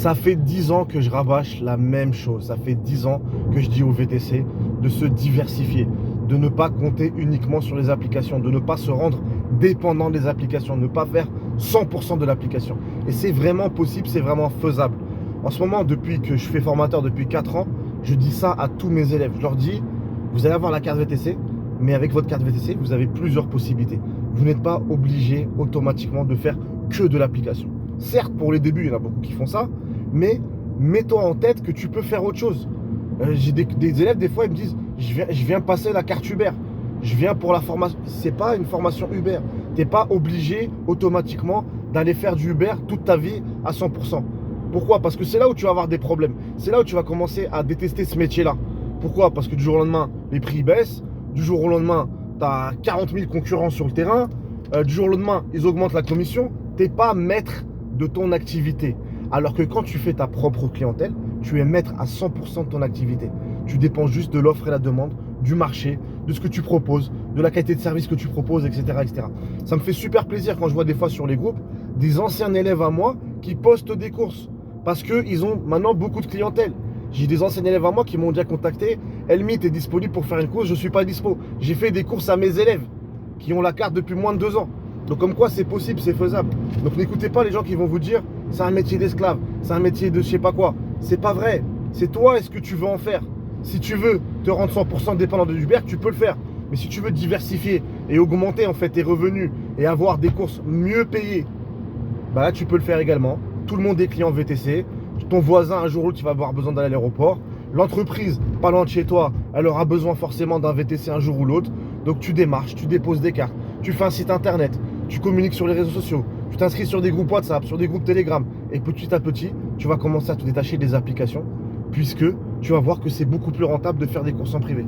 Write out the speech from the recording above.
Ça fait 10 ans que je rabâche la même chose. Ça fait 10 ans que je dis au VTC de se diversifier, de ne pas compter uniquement sur les applications, de ne pas se rendre dépendant des applications, de ne pas faire 100% de l'application. Et c'est vraiment possible, c'est vraiment faisable. En ce moment, depuis que je fais formateur depuis 4 ans, je dis ça à tous mes élèves. Je leur dis, vous allez avoir la carte VTC, mais avec votre carte VTC, vous avez plusieurs possibilités. Vous n'êtes pas obligé automatiquement de faire que de l'application. Certes, pour les débuts, il y en a beaucoup qui font ça, mais mets-toi en tête que tu peux faire autre chose. J'ai des élèves, des fois, ils me disent, je viens passer la carte Uber. Je viens pour la formation. C'est pas une formation Uber. Tu n'es pas obligé automatiquement d'aller faire du Uber toute ta vie à 100%. Pourquoi? Parce que c'est là où tu vas avoir des problèmes. C'est là où tu vas commencer à détester ce métier-là. Pourquoi? Parce que du jour au lendemain, les prix baissent. Du jour au lendemain, tu as 40 000 concurrents sur le terrain. Du jour au lendemain, ils augmentent la commission. Tu n'es pas maître de ton activité. Alors que quand tu fais ta propre clientèle, tu es maître à 100% de ton activité. Tu dépends juste de l'offre et la demande, du marché, de ce que tu proposes, de la qualité de service que tu proposes, etc., etc. Ça me fait super plaisir quand je vois des fois sur les groupes des anciens élèves à moi qui postent des courses parce qu'ils ont maintenant beaucoup de clientèle. J'ai des anciens élèves à moi qui m'ont déjà contacté. Elmi, tu es disponible pour faire une course? Je ne suis pas dispo. J'ai fait des courses à mes élèves qui ont la carte depuis moins de 2 ans. Donc comme quoi c'est possible, c'est faisable. Donc n'écoutez pas les gens qui vont vous dire c'est un métier d'esclave, c'est un métier de je sais pas quoi. C'est pas vrai. C'est toi et ce que tu veux en faire. Si tu veux te rendre 100% dépendant de Uber, tu peux le faire. Mais si tu veux diversifier et augmenter en fait tes revenus et avoir des courses mieux payées, bah là tu peux le faire également. Tout le monde est client VTC. Ton voisin un jour ou l'autre tu vas avoir besoin d'aller à l'aéroport. L'entreprise pas loin de chez toi, elle aura besoin forcément d'un VTC un jour ou l'autre. Donc tu démarches, tu déposes des cartes, tu fais un site internet, tu communiques sur les réseaux sociaux, tu t'inscris sur des groupes WhatsApp, sur des groupes Telegram. Et petit à petit, tu vas commencer à te détacher des applications puisque tu vas voir que c'est beaucoup plus rentable de faire des courses en privé.